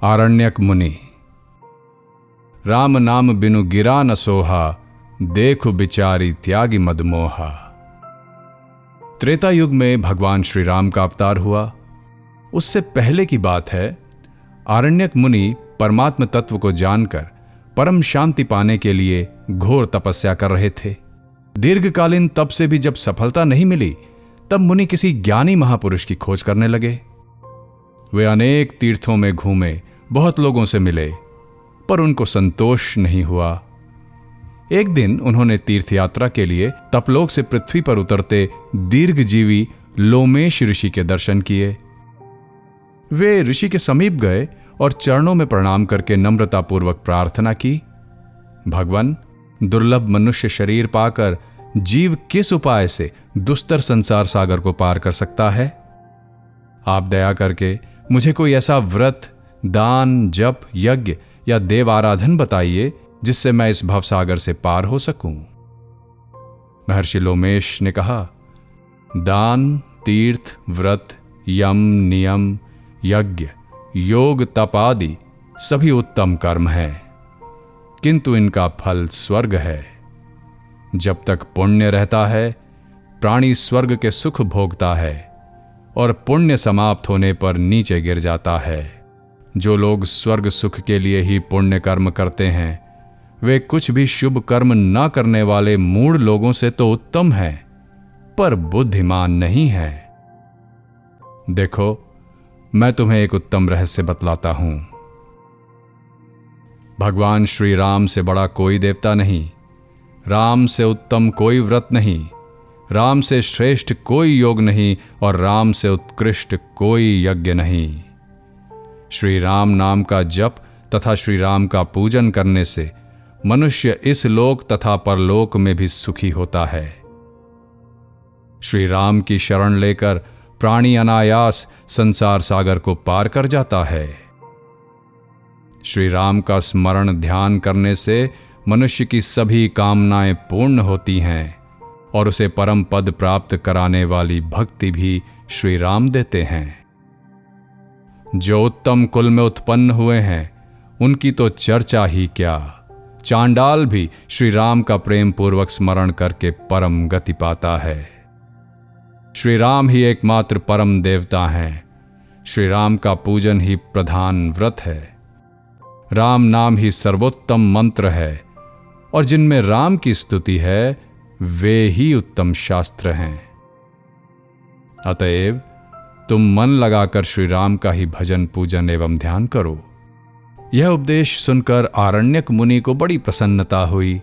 आरण्यक मुनि। राम नाम बिनु गिरा न सोहा, देखु बिचारी त्यागी मदमोहा। त्रेता युग में भगवान श्री राम का अवतार हुआ। उससे पहले की बात है, आरण्यक मुनि परमात्म तत्व को जानकर परम शांति पाने के लिए घोर तपस्या कर रहे थे। दीर्घकालीन तप से भी जब सफलता नहीं मिली, तब मुनि किसी ज्ञानी महापुरुष की खोज करने लगे। वे अनेक तीर्थों में घूमे, बहुत लोगों से मिले, पर उनको संतोष नहीं हुआ। एक दिन उन्होंने तीर्थ यात्रा के लिए तपलोक से पृथ्वी पर उतरते दीर्घजीवी लोमेश ऋषि के दर्शन किए। वे ऋषि के समीप गए और चरणों में प्रणाम करके नम्रतापूर्वक प्रार्थना की, भगवान, दुर्लभ मनुष्य शरीर पाकर जीव किस उपाय से दुस्तर संसार सागर को पार कर सकता है? आप दया करके मुझे कोई ऐसा व्रत, दान, जप, यज्ञ या देव आराधन बताइए जिससे मैं इस भवसागर से पार हो सकूं। महर्षि लोमेश ने कहा, दान, तीर्थ, व्रत, यम, नियम, यज्ञ, योग, तप आदि सभी उत्तम कर्म हैं, किंतु इनका फल स्वर्ग है। जब तक पुण्य रहता है, प्राणी स्वर्ग के सुख भोगता है और पुण्य समाप्त होने पर नीचे गिर जाता है। जो लोग स्वर्ग सुख के लिए ही पुण्य कर्म करते हैं, वे कुछ भी शुभ कर्म न करने वाले मूढ़ लोगों से तो उत्तम हैं, पर बुद्धिमान नहीं है। देखो, मैं तुम्हें एक उत्तम रहस्य बतलाता हूं। भगवान श्री राम से बड़ा कोई देवता नहीं, राम से उत्तम कोई व्रत नहीं, राम से श्रेष्ठ कोई योग नहीं और राम से उत्कृष्ट कोई यज्ञ नहीं। श्री राम नाम का जप तथा श्री राम का पूजन करने से मनुष्य इस लोक तथा परलोक में भी सुखी होता है। श्री राम की शरण लेकर प्राणी अनायास संसार सागर को पार कर जाता है। श्री राम का स्मरण ध्यान करने से मनुष्य की सभी कामनाएं पूर्ण होती हैं और उसे परम पद प्राप्त कराने वाली भक्ति भी श्री राम देते हैं। जो उत्तम कुल में उत्पन्न हुए हैं, उनकी तो चर्चा ही क्या। चांडाल भी श्री राम का प्रेम पूर्वक स्मरण करके परम गति पाता है। श्री राम ही एकमात्र परम देवता हैं। श्री राम का पूजन ही प्रधान व्रत है। राम नाम ही सर्वोत्तम मंत्र है और जिनमें राम की स्तुति है, वे ही उत्तम शास्त्र हैं। अतएव तुम मन लगाकर श्री राम का ही भजन, पूजन एवं ध्यान करो। यह उपदेश सुनकर आरण्यक मुनि को बड़ी प्रसन्नता हुई।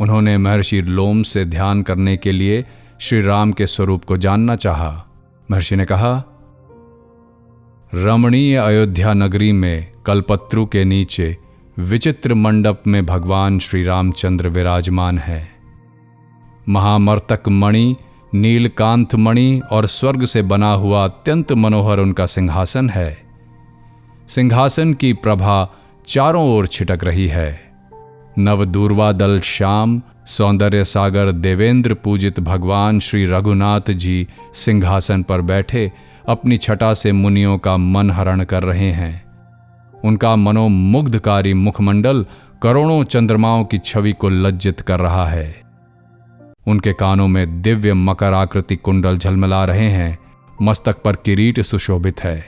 उन्होंने महर्षि लोम से ध्यान करने के लिए श्री राम के स्वरूप को जानना चाहा। महर्षि ने कहा, रमणीय अयोध्या नगरी में कल्पत्रु के नीचे विचित्र मंडप में भगवान श्री रामचंद्र विराजमान है। महामर्तक मणि, नीलकांत मणि और स्वर्ग से बना हुआ अत्यंत मनोहर उनका सिंहासन है। सिंहासन की प्रभा चारों ओर छिटक रही है। नवदूर्वा दल श्याम, सौंदर्य सागर देवेंद्र पूजित भगवान श्री रघुनाथ जी सिंहासन पर बैठे अपनी छटा से मुनियों का मन हरण कर रहे हैं। उनका मनोमुग्धकारी मुखमंडल करोड़ों चंद्रमाओं की छवि को लज्जित कर रहा है। उनके कानों में दिव्य मकर आकृति कुंडल झलमला रहे हैं। मस्तक पर किरीट सुशोभित है।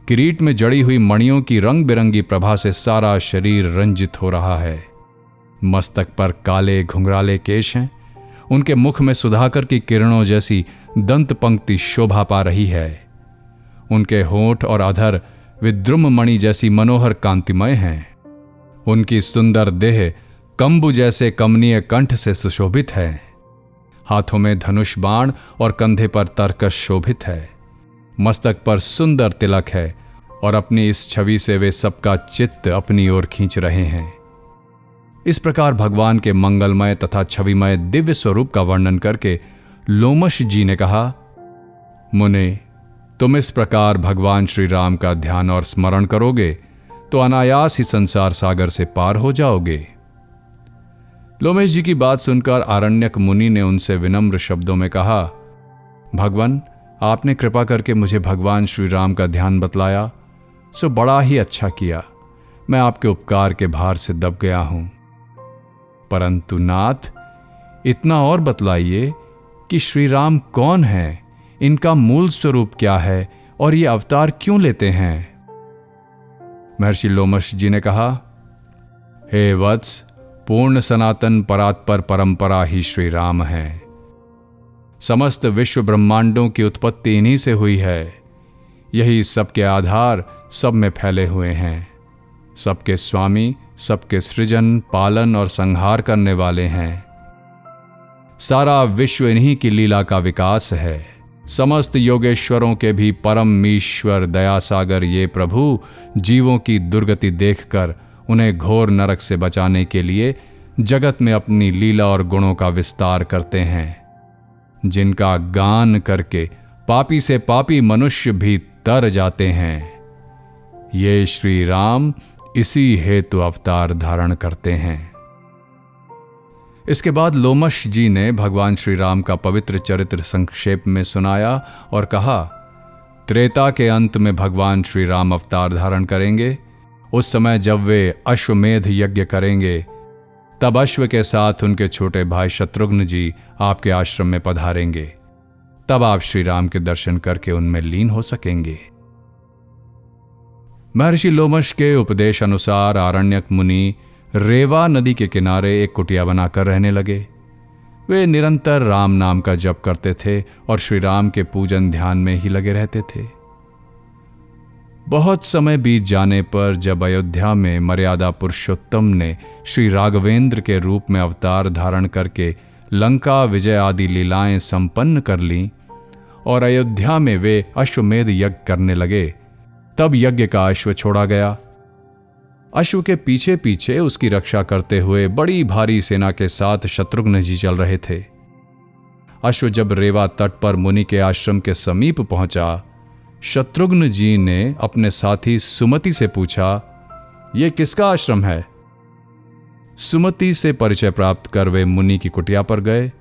किरीट में जड़ी हुई मणियों की रंग बिरंगी प्रभा से सारा शरीर रंजित हो रहा है। मस्तक पर काले घुंघराले केश हैं। उनके मुख में सुधाकर की किरणों जैसी दंत पंक्ति शोभा पा रही है। उनके होंठ और अधर विद्रुम मणि जैसी मनोहर कांतिमय हैं। उनकी सुंदर देह कंबु जैसे कमनीय कंठ से सुशोभित है। हाथों में धनुष बाण और कंधे पर तरकश शोभित है। मस्तक पर सुंदर तिलक है और अपनी इस छवि से वे सबका चित्त अपनी ओर खींच रहे हैं। इस प्रकार भगवान के मंगलमय तथा छविमय दिव्य स्वरूप का वर्णन करके लोमश जी ने कहा, मुने, तुम इस प्रकार भगवान श्री राम का ध्यान और स्मरण करोगे तो अनायास ही संसार सागर से पार हो जाओगे। लोमेश जी की बात सुनकर आरण्यक मुनि ने उनसे विनम्र शब्दों में कहा, भगवान, आपने कृपा करके मुझे भगवान श्री राम का ध्यान बतलाया, सो बड़ा ही अच्छा किया। मैं आपके उपकार के भार से दब गया हूं। परंतु नाथ, इतना और बतलाइए कि श्री राम कौन है, इनका मूल स्वरूप क्या है और ये अवतार क्यों लेते हैं? महर्षि लोमश जी ने कहा, हे वत्स, पूर्ण सनातन परात्पर परंपरा ही श्री राम है। समस्त विश्व ब्रह्मांडों की उत्पत्ति इन्हीं से हुई है। यही सबके आधार सब में फैले हुए हैं। सबके स्वामी, सबके सृजन, पालन और संहार करने वाले हैं। सारा विश्व इन्हीं की लीला का विकास है। समस्त योगेश्वरों के भी परम ईश्वर दयासागर ये प्रभु जीवों की दुर्गति देखकर उन्हें घोर नरक से बचाने के लिए जगत में अपनी लीला और गुणों का विस्तार करते हैं, जिनका गान करके पापी से पापी मनुष्य भी तर जाते हैं। ये श्री राम इसी हेतु अवतार धारण करते हैं। इसके बाद लोमश जी ने भगवान श्री राम का पवित्र चरित्र संक्षेप में सुनाया और कहा, त्रेता के अंत में भगवान श्री राम अवतार धारण करेंगे। उस समय जब वे अश्वमेध यज्ञ करेंगे, तब अश्व के साथ उनके छोटे भाई शत्रुघ्न जी आपके आश्रम में पधारेंगे। तब आप श्री राम के दर्शन करके उनमें लीन हो सकेंगे। महर्षि लोमश के उपदेश अनुसार आरण्यक मुनि रेवा नदी के किनारे एक कुटिया बनाकर रहने लगे। वे निरंतर राम नाम का जप करते थे और श्री राम के पूजन ध्यान में ही लगे रहते थे। बहुत समय बीत जाने पर जब अयोध्या में मर्यादा पुरुषोत्तम ने श्री राघवेंद्र के रूप में अवतार धारण करके लंका विजय आदि लीलाएं संपन्न कर लीं और अयोध्या में वे अश्वमेध यज्ञ करने लगे, तब यज्ञ का अश्व छोड़ा गया। अश्व के पीछे पीछे उसकी रक्षा करते हुए बड़ी भारी सेना के साथ शत्रुघ्न जी चल रहे थे। अश्व जब रेवा तट पर मुनि के आश्रम के समीप पहुंचा, शत्रुघ्न जी ने अपने साथी सुमति से पूछा, यह किसका आश्रम है? सुमति से परिचय प्राप्त कर वे मुनि की कुटिया पर गए।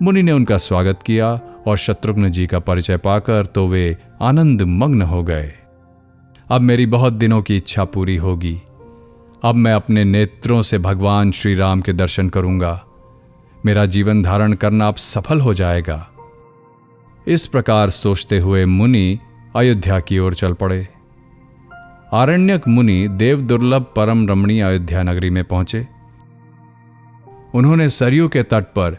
मुनि ने उनका स्वागत किया और शत्रुघ्न जी का परिचय पाकर तो वे आनंद मग्न हो गए। अब मेरी बहुत दिनों की इच्छा पूरी होगी। अब मैं अपने नेत्रों से भगवान श्री राम के दर्शन करूंगा। मेरा जीवन धारण करना अब सफल हो जाएगा। इस प्रकार सोचते हुए मुनि अयोध्या की ओर चल पड़े। आरण्यक मुनि देव दुर्लभ परम रमणीय अयोध्या नगरी में पहुंचे। उन्होंने सरयू के तट पर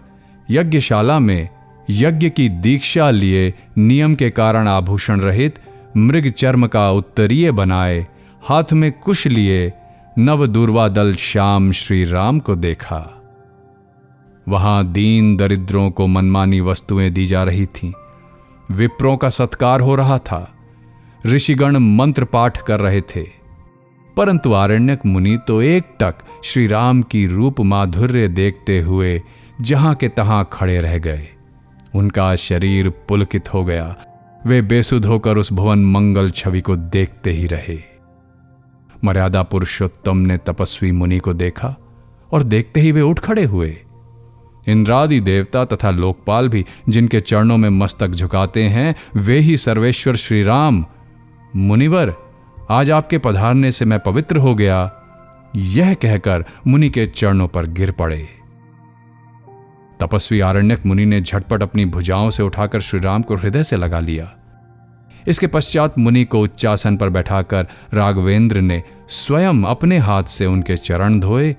यज्ञशाला में यज्ञ की दीक्षा लिए नियम के कारण आभूषण रहित मृग चर्म का उत्तरीय बनाए हाथ में कुश लिए नव दूर्वा दल श्याम श्री राम को देखा। वहां दीन दरिद्रों को मनमानी वस्तुएं दी जा रही थीं। विप्रों का सत्कार हो रहा था। ऋषिगण मंत्र पाठ कर रहे थे। परंतु आरण्यक मुनि तो एकटक श्री राम की रूप माधुर्य देखते हुए जहां के तहां खड़े रह गए। उनका शरीर पुलकित हो गया। वे बेसुध होकर उस भुवन मंगल छवि को देखते ही रहे। मर्यादा पुरुषोत्तम ने तपस्वी मुनि को देखा और देखते ही वे उठ खड़े हुए। इंद्रादि देवता तथा लोकपाल भी जिनके चरणों में मस्तक झुकाते हैं, वे ही सर्वेश्वर श्री राम, मुनिवर, आज आपके पधारने से मैं पवित्र हो गया, यह कहकर मुनि के चरणों पर गिर पड़े। तपस्वी आरण्यक मुनि ने झटपट अपनी भुजाओं से उठाकर श्री राम को हृदय से लगा लिया। इसके पश्चात मुनि को उच्चासन पर बैठाकर राघवेंद्र ने स्वयं अपने हाथ से उनके चरण धोए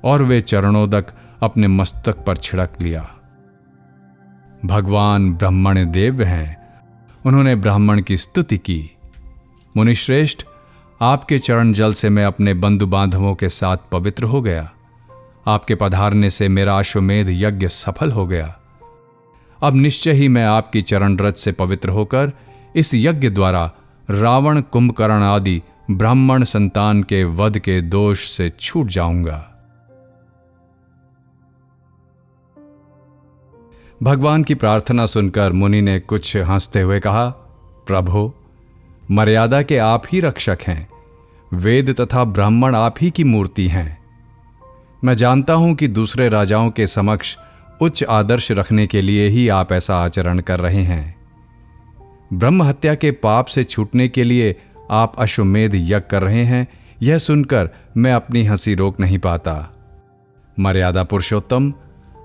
और वे चरणोदक अपने मस्तक पर छिड़क लिया। भगवान ब्राह्मण देव हैं। उन्होंने ब्राह्मण की स्तुति की। मुनिश्रेष्ठ, आपके चरण जल से मैं अपने बंधु बांधवों के साथ पवित्र हो गया। आपके पधारने से मेरा अश्वमेध यज्ञ सफल हो गया। अब निश्चय ही मैं आपकी चरण रज से पवित्र होकर इस यज्ञ द्वारा रावण, कुंभकर्ण आदि ब्राह्मण संतान के वध के दोष से छूट जाऊंगा। भगवान की प्रार्थना सुनकर मुनि ने कुछ हंसते हुए कहा, प्रभु, मर्यादा के आप ही रक्षक हैं। वेद तथा ब्राह्मण आप ही की मूर्ति हैं। मैं जानता हूं कि दूसरे राजाओं के समक्ष उच्च आदर्श रखने के लिए ही आप ऐसा आचरण कर रहे हैं। ब्रह्म हत्या के पाप से छूटने के लिए आप अश्वमेध यज्ञ कर रहे हैं, यह सुनकर मैं अपनी हंसी रोक नहीं पाता। मर्यादा पुरुषोत्तम,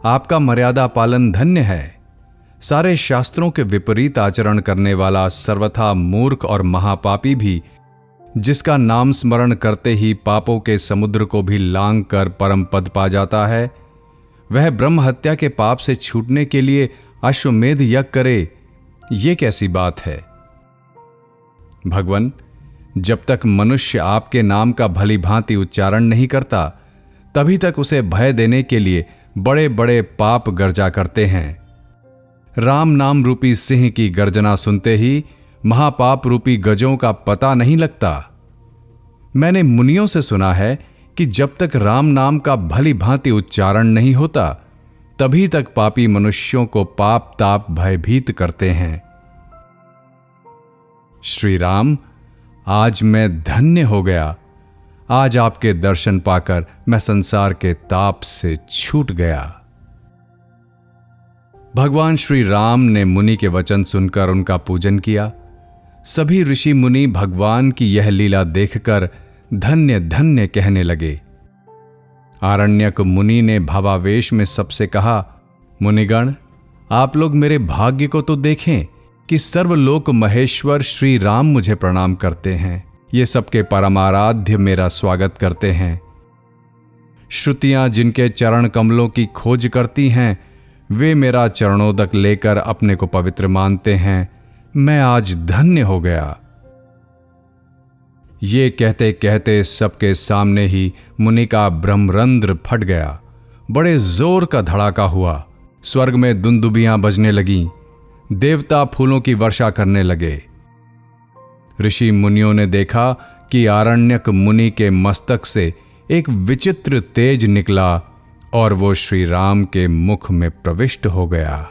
आपका मर्यादा पालन धन्य है। सारे शास्त्रों के विपरीत आचरण करने वाला सर्वथा मूर्ख और महापापी भी, जिसका नाम स्मरण करते ही पापों के समुद्र को भी लांघ कर परम पद पा जाता है, वह ब्रह्म हत्या के पाप से छूटने के लिए अश्वमेध यज्ञ करे, ये कैसी बात है? भगवन, जब तक मनुष्य आपके नाम का भली भांति उच्चारण नहीं करता, तभी तक उसे भय देने के लिए बड़े बड़े पाप गर्जा करते हैं। राम नाम रूपी सिंह की गर्जना सुनते ही महापाप रूपी गजों का पता नहीं लगता। मैंने मुनियों से सुना है कि जब तक राम नाम का भली भांति उच्चारण नहीं होता, तभी तक पापी मनुष्यों को पाप ताप भयभीत करते हैं। श्री राम, आज मैं धन्य हो गया। आज आपके दर्शन पाकर मैं संसार के ताप से छूट गया। भगवान श्री राम ने मुनि के वचन सुनकर उनका पूजन किया। सभी ऋषि मुनि भगवान की यह लीला देखकर धन्य धन्य कहने लगे। आरण्यक मुनि ने भावावेश में सबसे कहा, मुनिगण, आप लोग मेरे भाग्य को तो देखें कि सर्वलोक महेश्वर श्री राम मुझे प्रणाम करते हैं। ये सबके परमाराध्य मेरा स्वागत करते हैं। श्रुतियां जिनके चरण कमलों की खोज करती हैं, वे मेरा चरणोदक लेकर अपने को पवित्र मानते हैं। मैं आज धन्य हो गया। ये कहते कहते सबके सामने ही मुनि का ब्रह्मरंध्र फट गया। बड़े जोर का धड़ाका हुआ। स्वर्ग में दुंदुबियां बजने लगीं। देवता फूलों की वर्षा करने लगे। ऋषि मुनियों ने देखा कि आरण्यक मुनि के मस्तक से एक विचित्र तेज निकला और वो श्री राम के मुख में प्रविष्ट हो गया।